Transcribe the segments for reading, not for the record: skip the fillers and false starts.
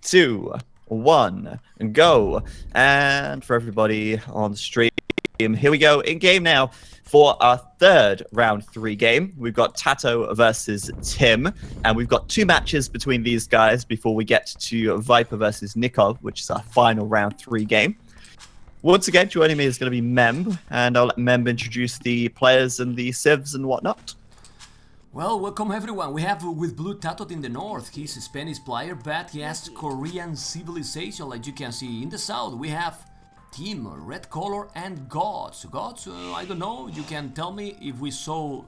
2, 1, go. And for everybody on stream, here we go in game now for our third round 3 game. We've got TATOH versus Tim, and we've got 2 matches between these guys before we get to Viper versus Nikov, which is our final round 3 game. Once again, joining me is going to be Mem, and I'll let Mem introduce the players and the civs and whatnot. Well, welcome everyone. We have with blue TATOH in the north. He's a Spanish player, but he has Korean civilization, like you can see. In the south, we have Team, red color, and gods. Gods, I don't know. You can tell me if we saw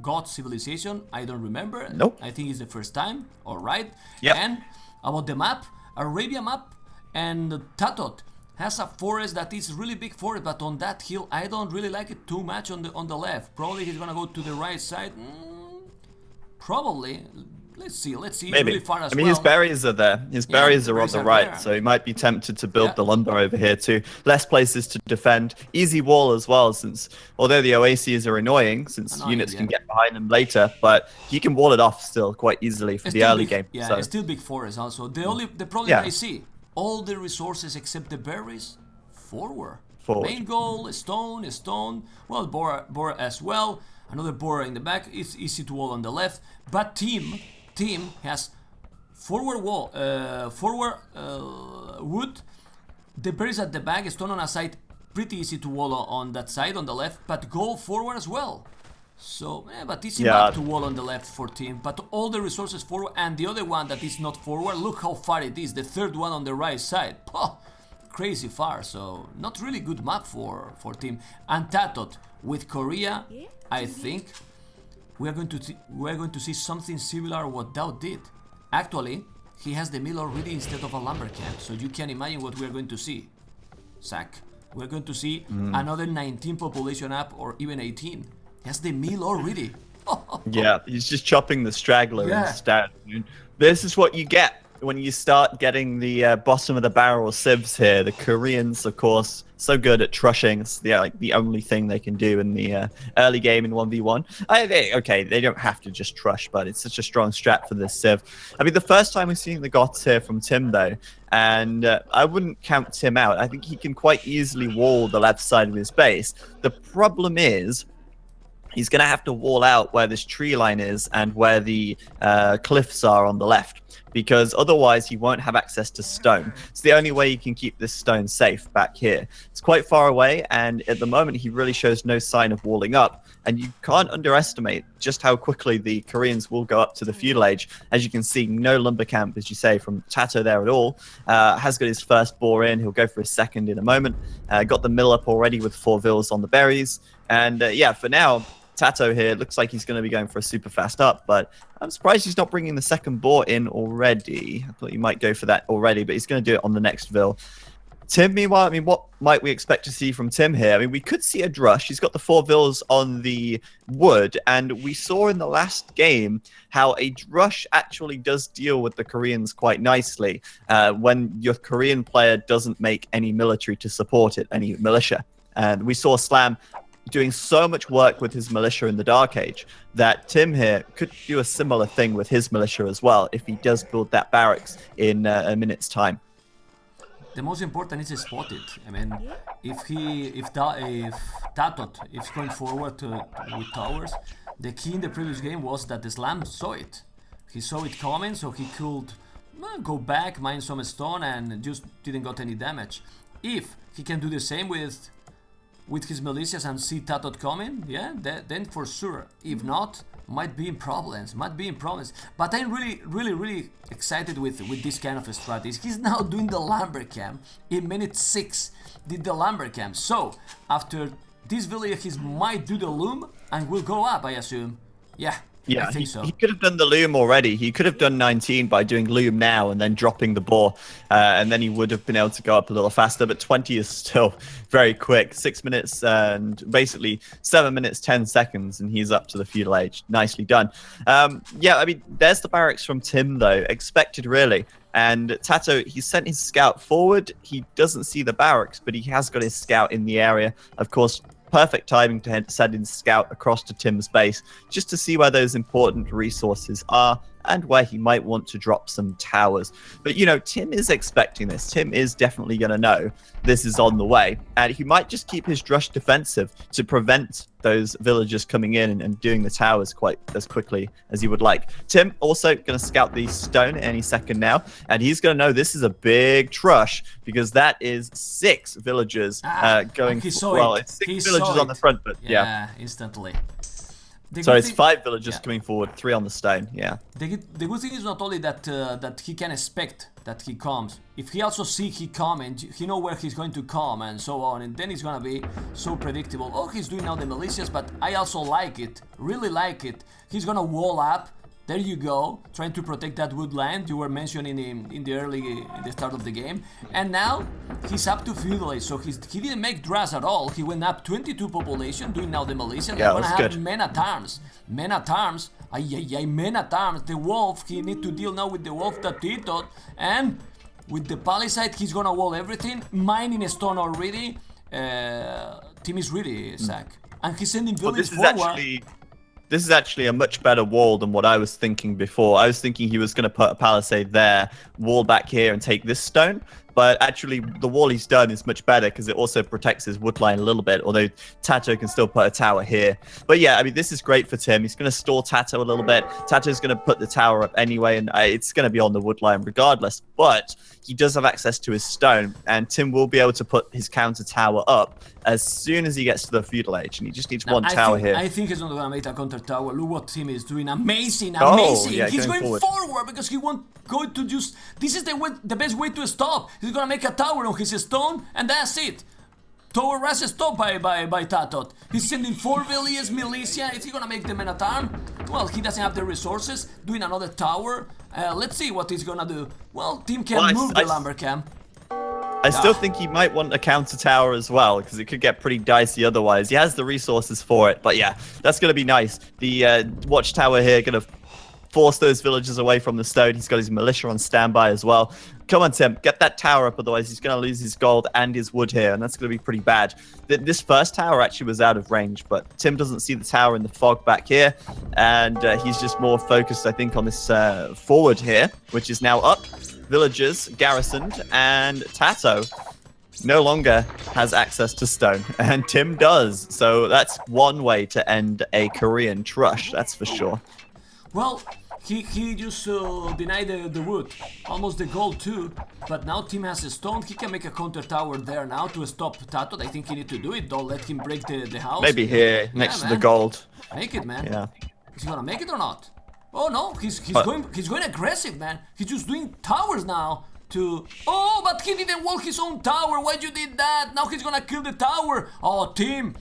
God civilization. I don't remember. Nope. I think it's the first time. All right. Yep. And about the map, Arabia map, and TATOH has a forest that is really big forest, but on that hill, I don't really like it too much on the left. Probably he's gonna go to the right side. Probably. Let's see. Maybe. Really far as his berries are there. His berries are on the right, there. so he might be tempted to build the lumber over here too. Less places to defend. Easy wall as well, since although the oases are annoying, units can get behind them later, but he can wall it off still quite easily for the early game. Yeah, so. it's still big forest also. The problem I see, all the resources except the berries, forward. Main goal, stone. Well, boar as well. Another boar in the back. It's easy to wall on the left, but team has forward wall, wood. The berries at the back, stone on a side, pretty easy to wall on that side on the left, but go forward as well. So, but easy map to wall on the left for team, but all the resources forward, and the other one that is not forward, look how far it is, the third one on the right side. Oh, crazy far, so not really good map for team. And TATOH with Korea, I think we are going to see something similar to what Dao did. Actually, he has the mill already instead of a lumber camp, so you can imagine what we are going to see. Zach, we're going to see another 19 population up, or even 18. He has the mill already. Yeah, he's just chopping the straggler instead. This is what you get when you start getting the bottom of the barrel civs here. The Koreans, of course, so good at trushing. It's the only thing they can do in the early game in 1v1. They don't have to just trush, but it's such a strong strat for this civ. I mean, the first time we've seen the Goths here from Tim, though, and I wouldn't count Tim out. I think he can quite easily wall the left side of his base. The problem is, he's going to have to wall out where this tree line is and where the cliffs are on the left, because otherwise he won't have access to stone. It's the only way you can keep this stone safe back here. It's quite far away, and at the moment he really shows no sign of walling up, and you can't underestimate just how quickly the Koreans will go up to the feudal age. As you can see, no lumber camp, as you say, from TATOH there at all. Has got his first boar in. He'll go for his second in a moment. Got the mill up already with 4 vills on the berries, and for now, TATOH here looks like he's going to be going for a super fast up, but I'm surprised he's not bringing the second boar in already. I thought he might go for that already, but he's going to do it on the next vill. Tim, meanwhile, I mean, what might we expect to see from Tim here? I mean, we could see a drush. He's got the 4 vills on the wood, and we saw in the last game how a drush actually does deal with the Koreans quite nicely when your Korean player doesn't make any military to support it, any militia. And we saw Slam doing so much work with his militia in the Dark Age that Tim here could do a similar thing with his militia as well if he does build that barracks in a minute's time. The most important is spot it. I mean, if TATOH is going forward with towers, the key in the previous game was that the Slam saw it. He saw it coming, so he could go back, mine some stone, and just didn't got any damage. If he can do the same with his militias and see TATOH coming, then for sure. If not, might be in problems. But I'm really excited with this kind of a strategy. He's now doing the lumber camp. In minute 6, did the lumber camp. So, after this village, he might do the loom and will go up, I assume. Yeah, I think so. He could have done the loom already. He could have done 19 by doing loom now and then dropping the boar, and then he would have been able to go up a little faster, but 20 is still very quick. 6 minutes and basically 7 minutes 10 seconds, and he's up to the feudal age. Nicely done. I mean, there's the barracks from Tim, though. Expected, really. And TATOH, he sent his scout forward. He doesn't see the barracks, but he has got his scout in the area. Of course, perfect timing to send in scout across to Tim's base just to see where those important resources are and where he might want to drop some towers. But, you know, Tim is expecting this. Tim is definitely going to know this is on the way, and he might just keep his Drush defensive to prevent those villagers coming in and doing the towers quite as quickly as he would like. Tim also going to scout the stone any second now, and he's going to know this is a big Drush because that is 6 villagers going. Well, it's 6 villagers on the front, but yeah, instantly. So it's 5 villagers coming forward, 3 on the stone. Yeah. The good thing is not only that that he can expect that he comes. If he also see he coming, he know where he's going to come and so on, and then it's gonna be so predictable. Oh, he's doing now the militias, but I also like it, really like it. He's gonna wall up. There you go, trying to protect that woodland you were mentioning in the start of the game. And now he's up to feudalist, so he didn't make Dras at all. He went up 22 population, doing now the militia. Yeah, They're gonna have good. men at arms. Men at arms. Men at arms. The wolf, he need to deal now with the wolf, the TATOH, and with the palisade, he's gonna wall everything. Mining stone already. Team is ready, Zach. And he's sending village forward. This is actually a much better wall than what I was thinking before. I was thinking he was going to put a palisade there, wall back here, and take this stone. But actually, the wall he's done is much better because it also protects his wood line a little bit, although TATOH can still put a tower here. But yeah, I mean, this is great for Tim. He's going to stall TATOH a little bit. TATOH's going to put the tower up anyway, and it's going to be on the wood line regardless. But he does have access to his stone, and Tim will be able to put his counter tower up as soon as he gets to the feudal age, and he just needs one tower here. I think he's not going to make a counter tower. Look what Tim is doing. Amazing, Oh, amazing. yeah, He's going forward because he won't go to just... This is the best way to stop. He's going to make a tower on his stone, and that's it. Tower rush stopped by TATOH. He's sending 4 villages, militia. Is he going to make the men at arm? Well, he doesn't have the resources. Doing another tower. Let's see what he's going to do. Well, Tim can move the lumber camp. I still think he might want a counter tower as well, because it could get pretty dicey otherwise. He has the resources for it, but yeah, that's going to be nice. The watchtower here going to force those villagers away from the stone. He's got his militia on standby as well. Come on, Tim, get that tower up, otherwise he's going to lose his gold and his wood here, and that's going to be pretty bad. This first tower actually was out of range, but Tim doesn't see the tower in the fog back here, and he's just more focused, I think, on this forward here, which is now up. Villagers garrisoned, and TATOH no longer has access to stone, and Tim does. So that's one way to end a Korean Drush, that's for sure. Well, he just denied the wood, almost the gold too, but now Tim has a stone. He can make a counter tower there now to stop TATOH. I think he need to do it. Don't let him break the house. Maybe here, next to the gold. Make it, man. Yeah. Is he gonna make it or not? Oh no, he's going aggressive, man. He's just doing towers now to... Oh, but he didn't wall his own tower. Why'd you did that? Now he's gonna kill the tower. Oh, Tim,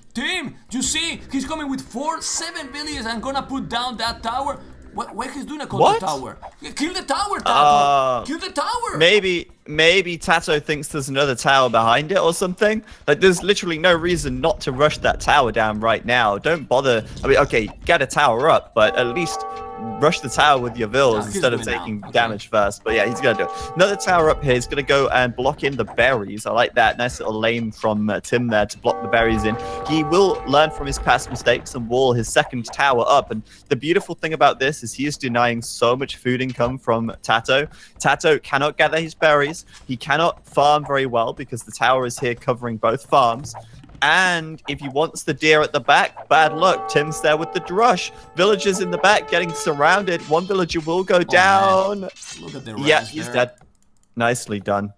you see? He's coming with 7 villages and gonna put down that tower. Why he's doing a counter tower? Kill the tower, TATOH! Kill the tower! Maybe TATOH thinks there's another tower behind it or something. Like, there's literally no reason not to rush that tower down right now. Don't bother. I mean, okay, get a tower up, but at least rush the tower with your villas instead of taking damage first. But yeah, he's gonna do it. Another tower up here. He's gonna go and block in the berries. I like that. Nice little lane from Tim there to block the berries in. He will learn from his past mistakes and wall his second tower up. And the beautiful thing about this is he is denying so much food income from TATOH. TATOH cannot gather his berries. He cannot farm very well because the tower is here covering both farms. And if he wants the deer at the back, bad luck. Tim's there with the Drush. Villagers in the back getting surrounded. One villager will go down. Man. Look at the yeah, he's dead. Nicely done.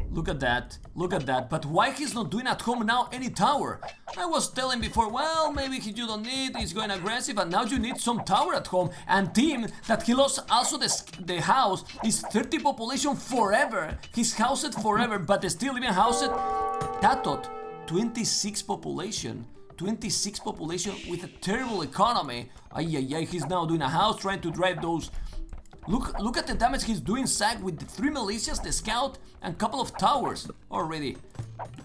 Look at that. Look at that. But why he's not doing at home now any tower? I was telling before, well, maybe you don't need, he's going aggressive, and now you need some tower at home. And Tim, that he lost also the house, is 30 population forever. He's housed forever, but still even housed. TATOH, 26 population. 26 population with a terrible economy. He's now doing a house, trying to drive those... Look at the damage he's doing, Zach, with the 3 militias, the scout, and couple of towers already.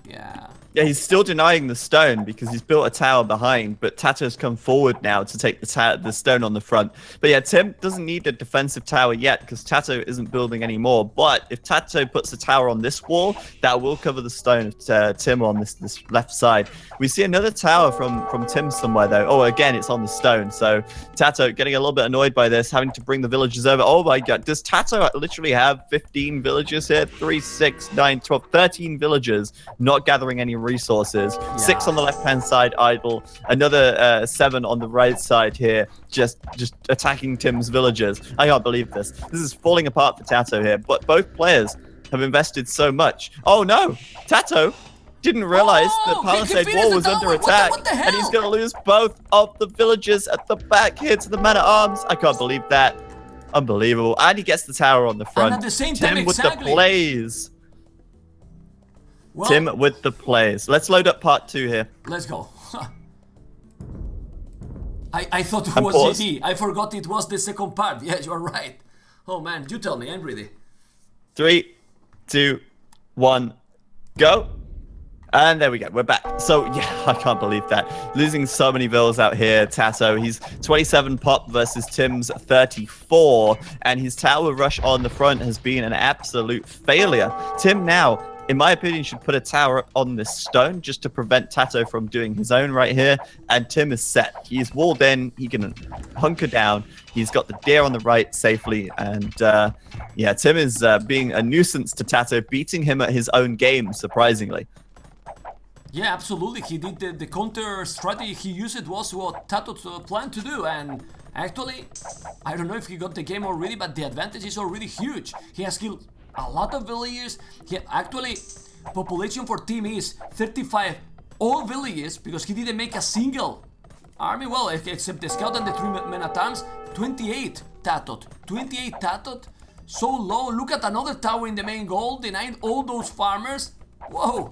Yeah. Yeah, he's still denying the stone because he's built a tower behind, but TATOH's come forward now to take the stone on the front. But yeah, Tim doesn't need a defensive tower yet because TATOH isn't building anymore. But if TATOH puts a tower on this wall, that will cover the stone of Tim on this left side. We see another tower from Tim somewhere, though. Oh, again, it's on the stone. So TATOH getting a little bit annoyed by this, having to bring the villagers over. Oh my god, does TATOH literally have 15 villagers here? 3, 6, 9, 12, 13 villagers not gathering any resources. Yeah. 6 on the left-hand side idle. Another 7 on the right side here, just attacking Tim's villagers. I can't believe this. This is falling apart for TATOH here. But both players have invested so much. Oh no, TATOH didn't realize the palisade wall was under attack, and he's going to lose both of the villagers at the back here to the man-at-arms. I can't believe that. Unbelievable. And he gets the tower on the front. And at the same time, Tim with the plays. Well, Tim with the plays. Let's load up part 2 here. Let's go. I thought it was ZD. I forgot it was the second part. Yeah, you're right. Oh man, you tell me. I'm ready. 3, 2, 1, go. And there we go. We're back. So, yeah, I can't believe that. Losing so many vills out here. TATOH, he's 27 pop versus Tim's 34. And his tower rush on the front has been an absolute failure. Tim now, in my opinion, should put a tower on this stone just to prevent TATOH from doing his own right here. And Tim is set. He's walled in. He can hunker down. He's got the deer on the right safely. And, yeah, Tim is being a nuisance to TATOH, beating him at his own game, surprisingly. Yeah, absolutely. He did the counter strategy he used was what TATOH planned to do, and actually, I don't know if he got the game already, but the advantage is already huge. He has killed a lot of villagers. Actually, population for Team is 35 all villages because he didn't make a single army. Well, except the scout and the 3 men-at-arms. 28 TATOH. 28 TATOH. So low. Look at another tower in the main goal, denying all those farmers. Whoa.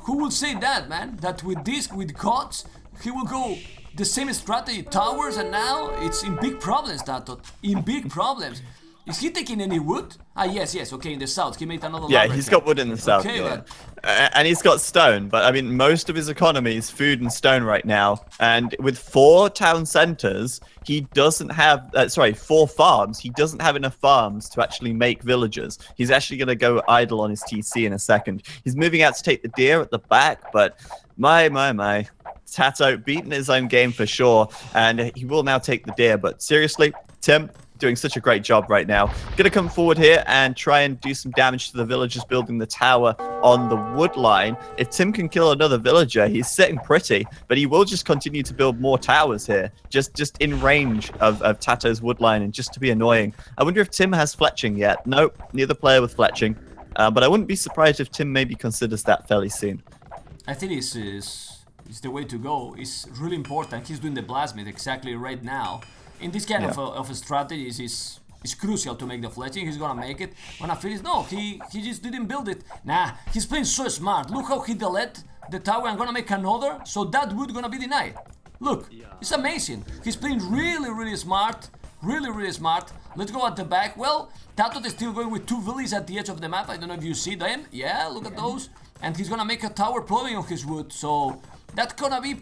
Who would say that, man? That with this, with gods, he will go the same strategy, towers, and now it's in big problems, TATOH. In big problems. Is he taking any wood? Ah, yes, okay, in the south. He made another Yeah, he's got wood in the south. Okay, yeah. And he's got stone, but I mean, most of his economy is food and stone right now. And with 4 town centers, he doesn't have, 4 farms. He doesn't have enough farms to actually make villagers. He's actually going to go idle on his TC in a second. He's moving out to take the deer at the back, but my. TATOH beaten his own game for sure, and he will now take the deer. But seriously, Tim, doing such a great job right now. Gonna come forward here and try and do some damage to the villagers building the tower on the wood line. If Tim can kill another villager, he's sitting pretty, but he will just continue to build more towers here, just in range of TATOH's wood line, and just to be annoying. I wonder if Tim has fletching yet. Nope, neither player with fletching. But I wouldn't be surprised if Tim maybe considers that fairly soon. I think it's the way to go. It's really important. He's doing the blasmid exactly right now. In this kind of strategies, it's crucial to make the fletching. He's gonna make it. When I finish, no, he just didn't build it. Nah, he's playing so smart. Look how he delayed the tower. I'm gonna make another, so that wood gonna be denied. Look, it's amazing. He's playing really smart. Really smart. Let's go at the back. Well, TATOH is still going with 2 villages at the edge of the map. I don't know if you see them. Yeah, look at those. And he's gonna make a tower probably on his wood. So that's gonna be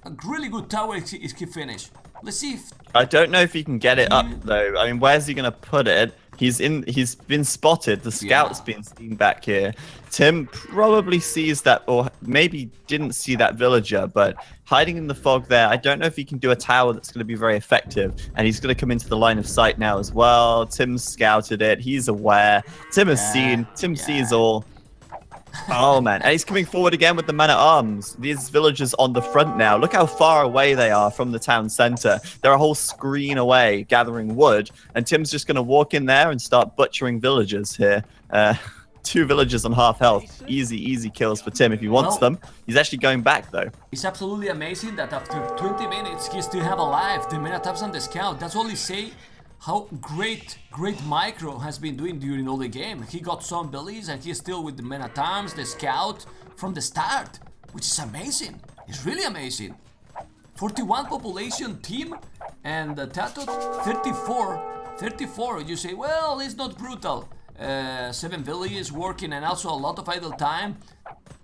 a really good tower if he finish. Let's see if... I don't know if he can get it up though. I mean, where's he gonna put it? He's been spotted. The scout's been seen back here. Tim probably sees that, or maybe didn't see that villager, but hiding in the fog there. I don't know if he can do a tower that's going to be very effective. And he's going to come into the line of sight now as well. Tim's scouted it. He's aware. Tim has seen. Tim sees all. Oh man, and he's coming forward again with the man-at-arms. These villagers on the front now. Look how far away they are from the town center. They're a whole screen away gathering wood, and Tim's just going to walk in there and start butchering villagers here. 2 villagers on half health. Easy kills for Tim if he wants them. He's actually going back though. It's absolutely amazing that after 20 minutes he still have alive the man-at-arms and the scout. That's all he say. How great Micro has been doing during all the game. He got some bellies and he's still with the man-at-arms, the scout from the start, which is amazing. It's really amazing. 41 population team and TATOH 34. You say, well, it's not brutal. 7 villages working and also a lot of idle time.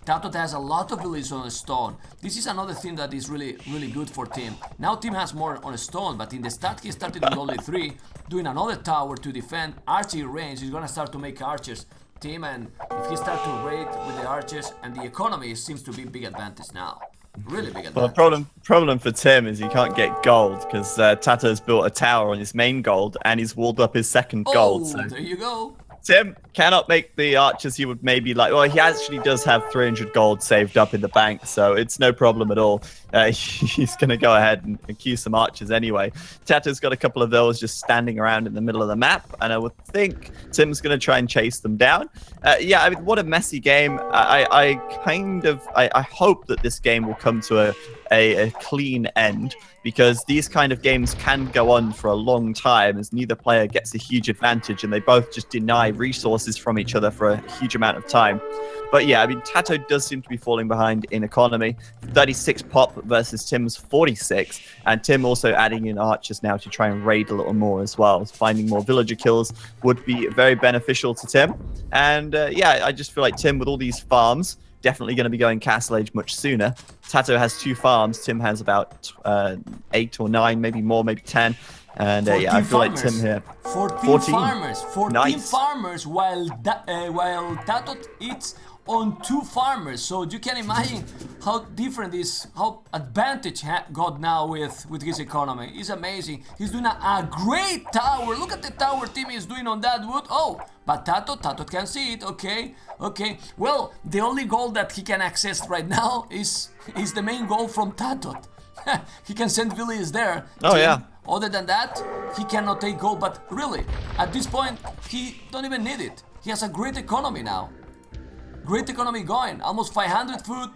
TATOH has a lot of villages on stone. This is another thing that is really good for Tim. Now Tim has more on stone, but in the start he started with only 3, doing another tower to defend. Archery range, he's gonna start to make archers. Tim, and if he starts to raid with the archers, and the economy seems to be big advantage now. Really big advantage. Well, the problem for Tim is he can't get gold because TATOH's built a tower on his main gold and he's walled up his second gold. So there you go. Tim cannot make the archers he would maybe like. Well, he actually does have 300 gold saved up in the bank, so it's no problem at all. He's going to go ahead and queue some archers anyway. TATOH's got a couple of those just standing around in the middle of the map, and I would think Tim's going to try and chase them down. Yeah, I mean, what a messy game. I hope that this game will come to a clean end, because these kind of games can go on for a long time as neither player gets a huge advantage and they both just deny resources from each other for a huge amount of time. But yeah, I mean, TATOH does seem to be falling behind in economy. 36 pop versus Tim's 46, and Tim also adding in archers now to try and raid a little more as well. Finding more villager kills would be very beneficial to Tim. And yeah, I just feel like Tim, with all these farms, definitely going to be going Castle Age much sooner. TATOH has 2 farms. Tim has about 8 or 9, maybe more, maybe 10. And yeah, I feel like Tim here. 14 farmers. 14 nice. farmers, while TATOH eats on 2 farmers. So you can imagine how different this, how advantage got now with his economy. It's amazing. He's doing a great tower. Look at the tower Tim is doing on that wood. Oh, but TATOH can see it. Okay. Well, the only goal that he can access right now is the main goal from TATOH. He can send villages there. Oh, yeah. Other than that, he cannot take gold. But really, at this point, he don't even need it. He has a great economy now. Great economy going. Almost 500 food.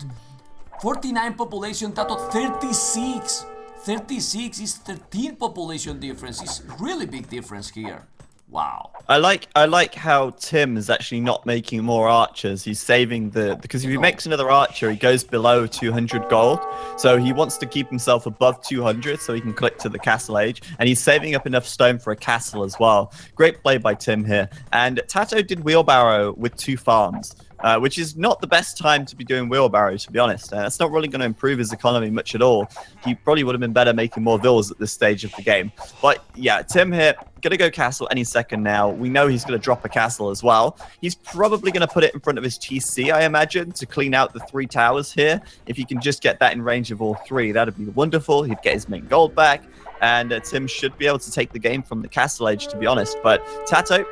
49 population. TATOH 36. 36 is 13 population difference. It's really big difference here. Wow. I like how Tim is actually not making more archers. He's saving because if he makes another archer, he goes below 200 gold. So he wants to keep himself above 200 so he can click to the Castle Age, and he's saving up enough stone for a castle as well. Great play by Tim here. And TATOH did wheelbarrow with 2 farms. Which is not the best time to be doing wheelbarrow, to be honest. It's not really going to improve his economy much at all. He probably would have been better making more villas at this stage of the game. But yeah, Tim here, going to go castle any second now. We know he's going to drop a castle as well. He's probably going to put it in front of his TC, I imagine, to clean out the 3 towers here. If he can just get that in range of all 3, that would be wonderful. He'd get his main gold back. And Tim should be able to take the game from the Castle Age, to be honest. But TATOH,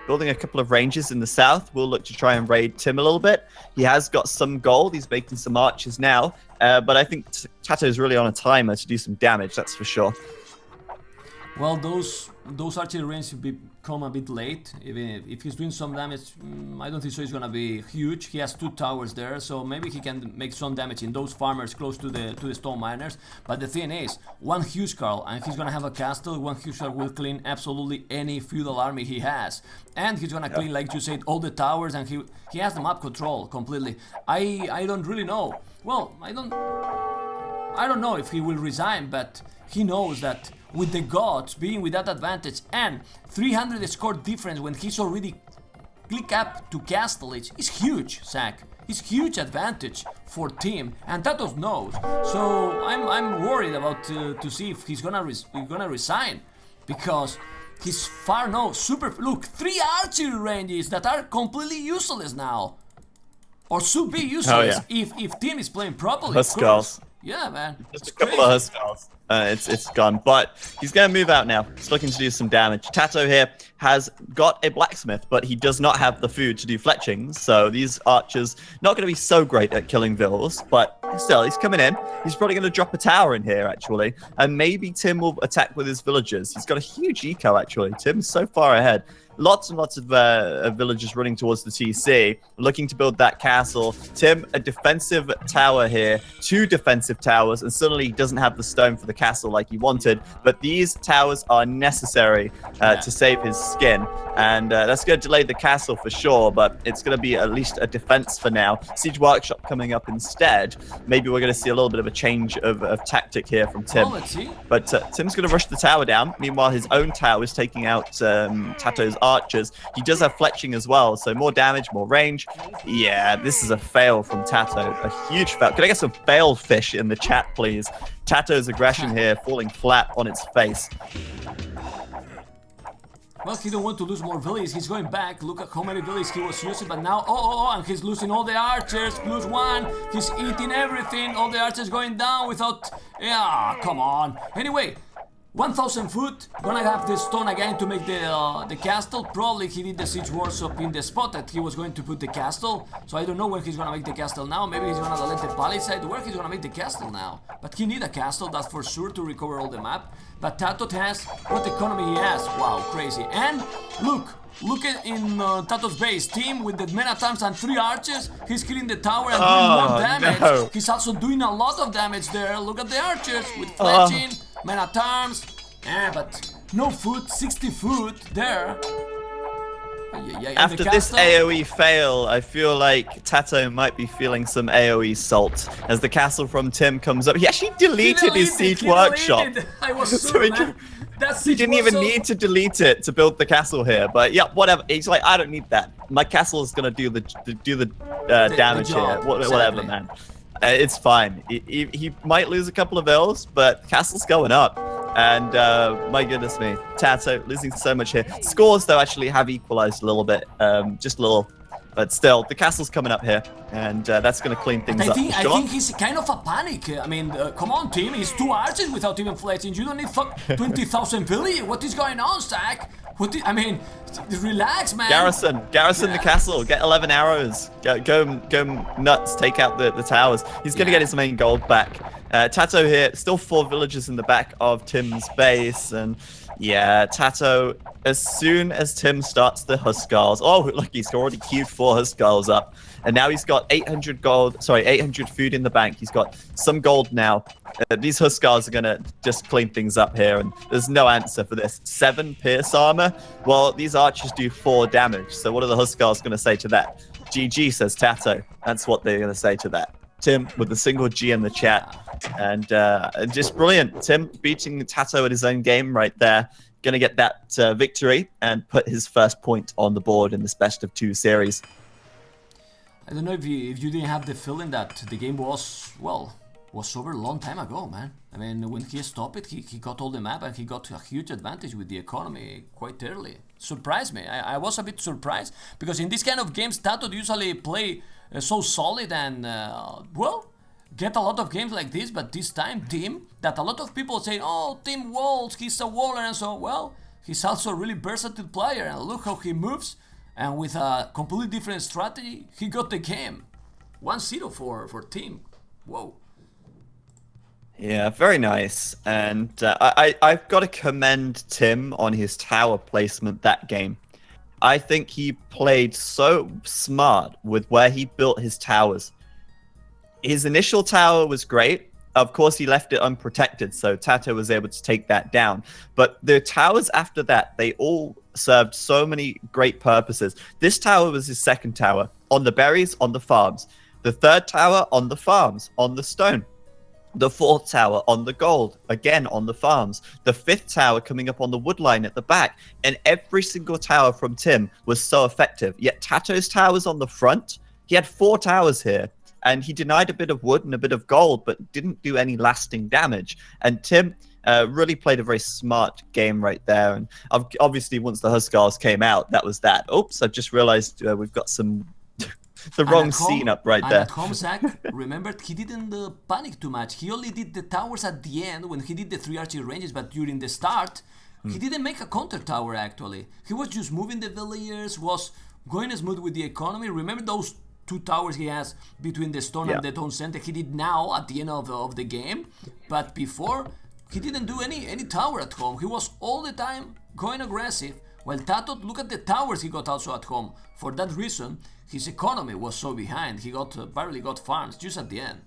building a couple of ranges in the south, will look to try and raid Tim a little bit. He has got some gold. He's making some archers now. But I think TATOH is really on a timer to do some damage, that's for sure. Well, those archery ranges become a bit late. Even if he's doing some damage, I don't think so. It's gonna be huge. He has 2 towers there, so maybe he can make some damage in those farmers close to the stone miners. But the thing is, 1 Huscarl, and he's gonna have a castle. 1 Huscarl will clean absolutely any feudal army he has, and he's gonna clean, like you said, all the towers, and he has the map control completely. I don't really know. Well, I don't know if he will resign, but he knows that with the gods being with that advantage and 300 score difference when he's already click up to Castle Age is huge, Zach. It's huge advantage for Tim, and TATOH knows. So I'm worried about to see if he's gonna resign, because he's far look, 3 archery ranges that are completely useless now, or should be useless if Tim is playing properly. Huskarls. Yeah, man. Just a couple of Huskarls. It's gone, but he's going to move out now. He's looking to do some damage. TATOH here has got a blacksmith, but he does not have the food to do fletchings, so these archers not going to be so great at killing vills, but still, he's coming in. He's probably going to drop a tower in here, actually, and maybe Tim will attack with his villagers. He's got a huge eco, actually. Tim's so far ahead. Lots and lots of villagers running towards the TC, looking to build that castle. Tim, a defensive tower here, 2 defensive towers, and suddenly he doesn't have the stone for the castle like he wanted. But these towers are necessary to save his skin, and that's going to delay the castle for sure, but it's going to be at least a defense for now. Siege Workshop coming up instead. Maybe we're going to see a little bit of a change of tactic here from Tim. Let's see. But Tim's going to rush the tower down. Meanwhile, his own tower is taking out TATOH's archers. He does have fletching as well, so more damage, more range. Yeah, this is a fail from TATOH. A huge fail. Could I get some failed fish in the chat, please? TATOH's aggression here falling flat on its face. Well, he don't want to lose more villages. He's going back. Look at how many villages he was using, but now, and he's losing all the archers. +1. He's eating everything. All the archers going down without. Yeah, come on. Anyway, 1,000 foot. Gonna have the stone again to make the castle. Probably he did the siege workshop in the spot that he was going to put the castle. So I don't know where he's gonna make the castle now. Maybe he's gonna let the palisade. Where he's gonna make the castle now? But he need a castle, that's for sure, to recover all the map. But TATOH has what economy he has. Wow, crazy. And look at in TATOH's base team with the men at arms and 3 archers. He's killing the tower and doing 1 damage. No. He's also doing a lot of damage there. Look at the archers with fletching, men at arms. Yeah, but no food, 60 food there. After this AoE fail, I feel like TATOH might be feeling some AoE salt as the castle from Tim comes up. He actually deleted his siege workshop. I was so mad. He didn't even need to delete it to build the castle here, but yeah, whatever. He's like, I don't need that. My castle is gonna do the damage here. Whatever, man. It's fine. He might lose a couple of L's, but the castle's going up. And my goodness me, TATOH losing so much here. Scores though actually have equalized a little bit, just a little, but still the castle's coming up here, and that's going to clean things up. I think he's kind of a panic. I mean, come on, team, he's 2 archers without even fletching. You don't need 20,000 village. What is going on, Stack? I mean, relax, man. Garrison the castle. Get 11 arrows. Go nuts. Take out the towers. He's gonna get his main gold back. TATOH here, still 4 villagers in the back of Tim's base, and yeah, TATOH. As soon as Tim starts the Huskarls, look, he's already queued 4 Huskarls up, and now he's got 800 food in the bank. He's got some gold now. These Huskarls are gonna just clean things up here, and there's no answer for this. 7 pierce armor. Well, these archers do 4 damage. So what are the Huskarls gonna say to that? GG, says TATOH. That's what they're gonna say to that. Tim with a single G in the chat, and just brilliant. Tim beating TATOH at his own game right there. Gonna get that victory and put his first point on the board in this best of 2 series. I don't know if you didn't have the feeling that the game was over a long time ago, man. I mean, when he stopped it, he got all the map and he got a huge advantage with the economy quite early. Surprised me. I was a bit surprised, because in this kind of games, TATOH usually play so solid and, get a lot of games like this, but this time, Tim, that a lot of people say, oh, Tim Walls, he's a waller, and so, well, he's also a really versatile player, and look how he moves, and with a completely different strategy, he got the game. 1-0 for Tim. Whoa. Yeah, very nice. And I've got to commend Tim on his tower placement that game. I think he played so smart with where he built his towers. His initial tower was great. Of course, he left it unprotected, so TATOH was able to take that down. But the towers after that, they all served so many great purposes. This tower was his second tower. On the berries, on the farms. The third tower, on the farms, on the stone. The 4th tower on the gold, again on the farms. The 5th tower coming up on the wood line at the back. And every single tower from Tim was so effective. Yet TATOH's towers on the front, he had 4 towers here. And he denied a bit of wood and a bit of gold, but didn't do any lasting damage. And Tim really played a very smart game right there. And obviously, once the Huskarls came out, that was that. Oops, I've just realized we've got some the wrong scene up right there. At home, Zach, remembered he didn't panic too much. He only did the towers at the end when he did the 3 archer ranges, but during the start, he didn't make a counter tower actually. He was just moving the villagers, was going smooth with the economy. Remember those 2 towers he has between the stone and the town center? He did now at the end of the game, but before he didn't do any tower at home. He was all the time going aggressive. While TATOH, look at the towers he got also at home. For that reason, his economy was so behind. He barely got farms just at the end.